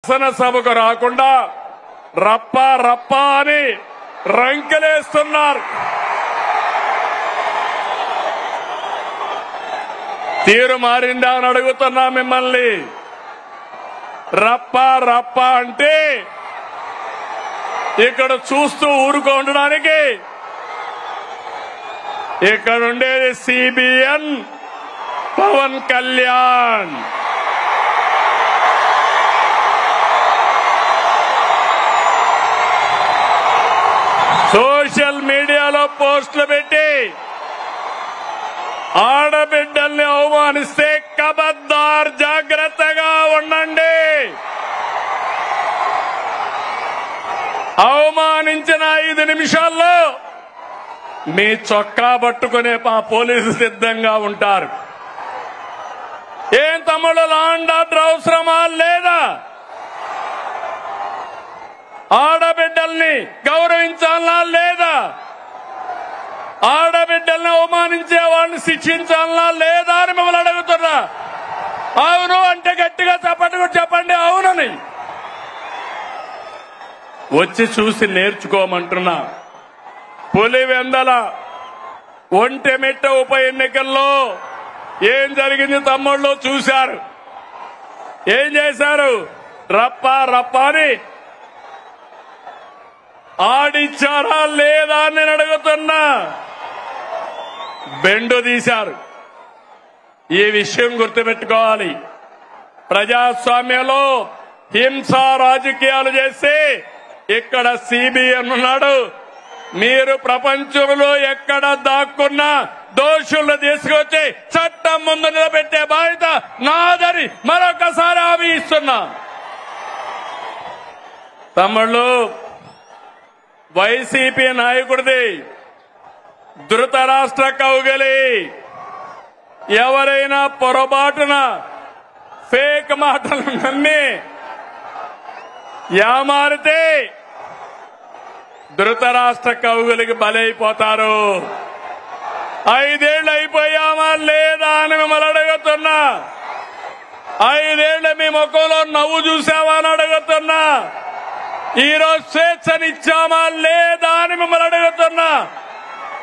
శాసనసభకు రాకుండా రప్ప రప్ప అని రంకెలేస్తున్నారు. తీరు మారిందా అని అడుగుతున్నా మిమ్మల్ని. రప్ప రప్ప అంటే ఇక్కడ చూస్తూ ఊరుకోండడానికి, ఇక్కడ ఉండేది సిబిఎన్ పవన్ కళ్యాణ్. సోషల్ మీడియాలో పోస్టులు పెట్టి ఆడబిడ్డల్ని అవమానిస్తే ఖబర్దార్, జాగ్రత్తగా ఉండండి. అవమానించిన 5 నిమిషాల్లో మీ చొక్కా పట్టుకునే మా పోలీసులు సిద్ధంగా ఉంటారు. ఏం తమ్ముడు, లాండ్ ఆర్డర్ అవసరమా లేదా? ఆడబిడ్డల్ని గౌరవించాలా లేదా? ఆడబిడ్డల్ని అవమానించే వాళ్ళని శిక్షించాలా లేదా అని మిమ్మల్ని అడుగుతున్నా. అవును అంటే గట్టిగా చెప్పండి అవునని. వచ్చి చూసి నేర్చుకోమంటున్నా. పులివెందల ఒంటెమిట్ట ఉప ఎన్నికల్లో ఏం జరిగింది తమ్ముళ్ళు చూశారు. ఏం చేశారు? రప్ప రప్ప అని ఆడిచ్చారా లేదా అని నేను అడుగుతున్నా. బెండు తీశారు. ఈ విషయం గుర్తుపెట్టుకోవాలి. ప్రజాస్వామ్యంలో హింసా రాజకీయాలు చేస్తే ఇక్కడ సిబిఎన్ ఉన్నాడు. మీరు ప్రపంచంలో ఎక్కడ దాక్కున్నా దోషులను తీసుకొచ్చి చట్టం ముందు నిలబెట్టే బాధ్యత నాదని మరొకసారి హామీ ఇస్తున్నా. తమ్ముళ్ళు, వైసీపీ నాయకుడిది ధృతరాష్ట్ర కౌగిలి. ఎవరైనా పొరపాటున ఫేక్ మాటలు నమ్మి యామారితే ధృతరాష్ట్ర కౌగిలికి బలైపోతారు. 5 ఏళ్లు అయిపోయామా లేదా అని మిమ్మల్ని అడుగుతున్నా. 5 ఏళ్లు మీ ముఖంలో నవ్వు చూసావా అని అడుగుతున్నా. ఈరోజు స్వేచ్ఛనిచ్చామా లేదా అని మిమ్మల్ని అడుగుతున్నా.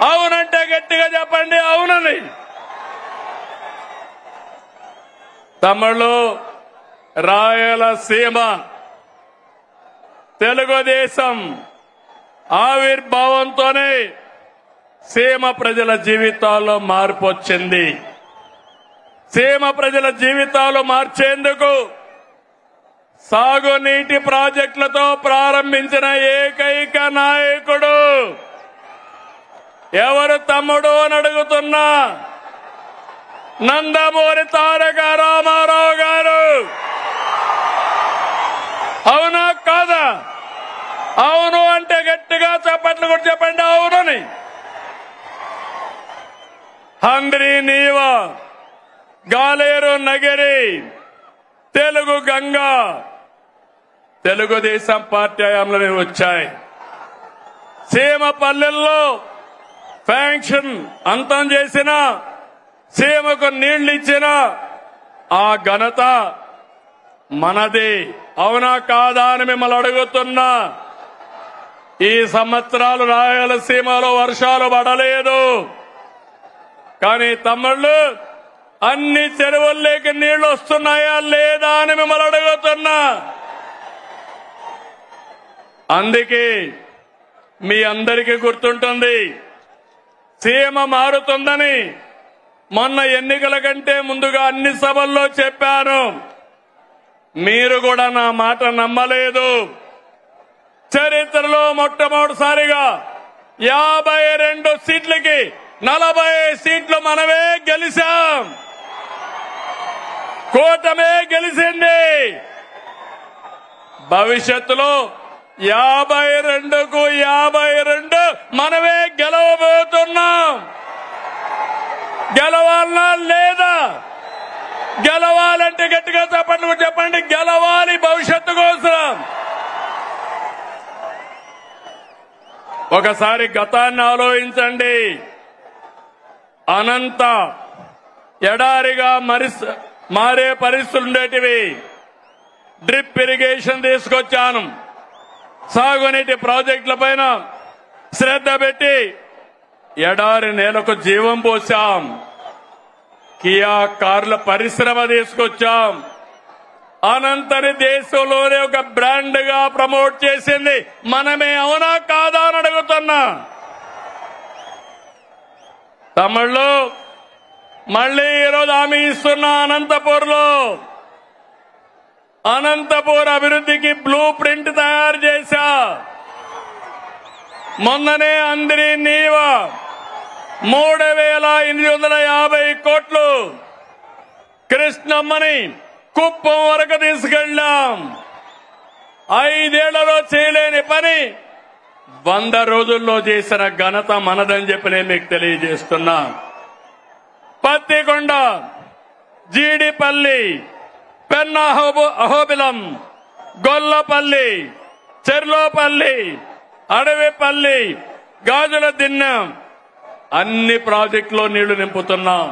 అవునంటే గట్టిగా చెప్పండి అవునని. తమ్ముళ్ళు, రాయలసీమ తెలుగుదేశం ఆవిర్భావంతోనే సీమ ప్రజల జీవితాల్లో మార్పు వచ్చింది. సీమ ప్రజల జీవితాలు మార్చేందుకు సాగునీటి ప్రాజెక్టులతో ప్రారంభించిన ఏకైక నాయకుడు ఎవరు తమ్ముడు అని అడుగుతున్నా. నందమూరి తారక రామారావు గారు. అవునా కాదా? అవును అంటే గట్టిగా చప్పట్లు కూడా చెప్పండి అవునని. హంద్రీ నీవా, గాలేరు నగరి, తెలుగు గంగా తెలుగుదేశం పార్టీ హయాంలో వచ్చాయి. సీమ పల్లెల్లో ఫ్యాంక్షన్ అంతం చేసిన, సీమకు నీళ్లు ఇచ్చిన ఆ ఘనత మనది. అవునా కాదా అని మిమ్మల్ని అడుగుతున్నా. ఈ సంవత్సరాలు రాయలసీమలో వర్షాలు పడలేదు. కానీ తమ్ముళ్ళు, అన్ని చెరువుల్లోకి నీళ్లు వస్తున్నాయా లేదా అని మిమ్మల్ని అడుగుతున్నా. అందుకే మీ అందరికీ గుర్తుంటుంది, సీమ మారుతుందని మొన్న ఎన్నికల కంటే ముందుగా అన్ని సభల్లో చెప్పాను. మీరు కూడా నా మాట నమ్మలేదు. చరిత్రలో మొట్టమొదటిసారిగా 52 సీట్లకి 40 సీట్లు మనమే గెలిచాం. కూటమే గెలిచింది. భవిష్యత్తులో 52కు 52 మనమే గెలవబోతున్నాం. గెలవాలనా లేదా? గెలవాలంటే గట్టిగా చెప్పండి గెలవాలి భవిష్యత్తు కోసం. ఒకసారి గతాన్ని ఆలోచించండి. అనంత ఎడారిగా మారే పరిస్థితులు ఉండేటివి. డ్రిప్ ఇరిగేషన్ తీసుకొచ్చాను. సాగునీటి ప్రాజెక్టులపైన శ్రద్ధ పెట్టి ఎడారి నేలకు జీవం పోశాం. కియా కార్ల పరిశ్రమ తీసుకొచ్చాం. అనంతని దేశంలోనే ఒక బ్రాండ్ గా ప్రమోట్ చేసింది మనమే, అవునా కాదా అని అడుగుతున్నా. తమిళ్లో మళ్ళీ ఈరోజు హామీ ఇస్తున్నా. అనంతపూర్ అభివృద్ధికి బ్లూ ప్రింట్ తయారు చేశా. మొన్ననే అందరి నీవ 3,850 కోట్లు కృష్ణమ్మని కుప్పం వరకు తీసుకెళ్లాం. 5 ఏళ్లలో చేయలేని పని 100 రోజుల్లో చేసిన ఘనత మనదని చెప్పి నేను మీకు తెలియజేస్తున్నా. పత్తికొండ, జీడిపల్లి, పెన్నా అహోబిలం, గొల్లపల్లి, చెర్లోపల్లి, అడవిపల్లి, గాజుల దిన్నెం అన్ని ప్రాజెక్టులో నీళ్లు నింపుతున్నాం.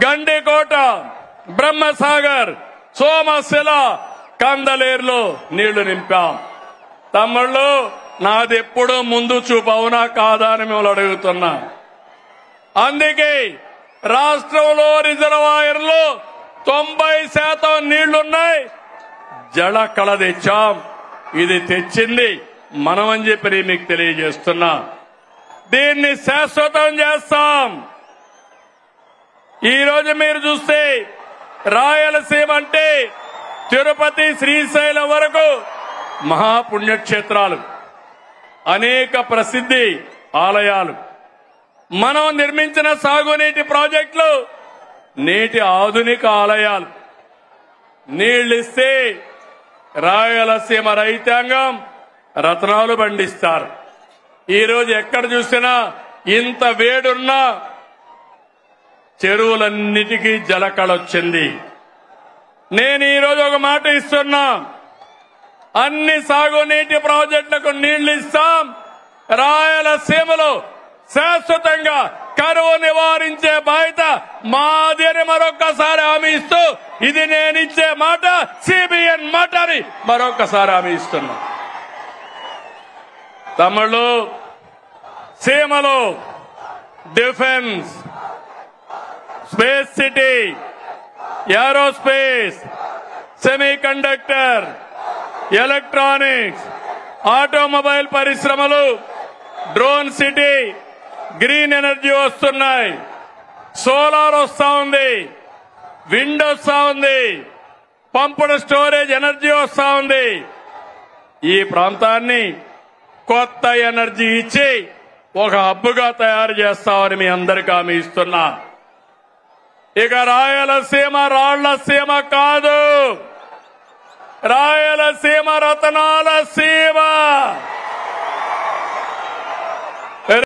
గండికోట, బ్రహ్మసాగర్, సోమశిల, కందలేరులో నీళ్లు నింపాం. తమ్ముళ్ళు, నాదెప్పుడూ ముందు చూపు, అవునా కాదా అని మిమ్మల్ని అడుగుతున్నా. అందుకే రాష్ట్రంలో రిజర్వాయర్లు 90% నీళ్లున్నాయి. జల కళ తెచ్చాం. ఇది తెచ్చింది మనమని చెప్పి మీకు తెలియజేస్తున్నా. దీన్ని శాశ్వతం చేస్తాం. ఈ రోజు మీరు చూస్తే రాయలసీమ అంటే తిరుపతి, శ్రీశైలం వరకు మహాపుణ్యక్షేత్రాలు, అనేక ప్రసిద్ధి ఆలయాలు. మనం నిర్మించిన సాగునీటి ప్రాజెక్టులు నేటి ఆధునిక ఆలయాలు. నీళ్లిస్తే రాయలసీమ రైతాంగం రత్నాలు పండిస్తారు. ఈరోజు ఎక్కడ చూసినా ఇంత వేడున్నా చెరువులన్నిటికీ జలకళొచ్చింది. నేను ఈరోజు ఒక మాట ఇస్తున్నా. అన్ని సాగునీటి ప్రాజెక్టులకు నీళ్లు ఇస్తాం. రాయలసీమలో శాశ్వతంగా కరువు నివారించే బాధ్యత మాది అని మరొక్కసారి హామీ ఇస్తూ, ఇది నేనిచ్చే మాట సిబిఎన్ మాట అని మరొక్కసారి హామీ ఇస్తున్నా. తమిళు సీమలో defence, space city, aerospace, semiconductor, electronics, automobile పరిశ్రమలు, డ్రోన్ సిటీ, గ్రీన్ ఎనర్జీ వస్తున్నాయి. సోలార్ వస్తా ఉంది, విండ్ వస్తా ఉంది, పంపుడు స్టోరేజ్ ఎనర్జీ వస్తా ఉంది. ఈ ప్రాంతాన్ని కొత్త ఎనర్జీ ఇచ్చి ఒక హబ్బుగా తయారు చేస్తామని మీ అందరికీ హామీ ఇస్తున్నా. ఇక రాయలసీమ రాళ్ల సీమ కాదు, రాయలసీమ రతనాల సీమ.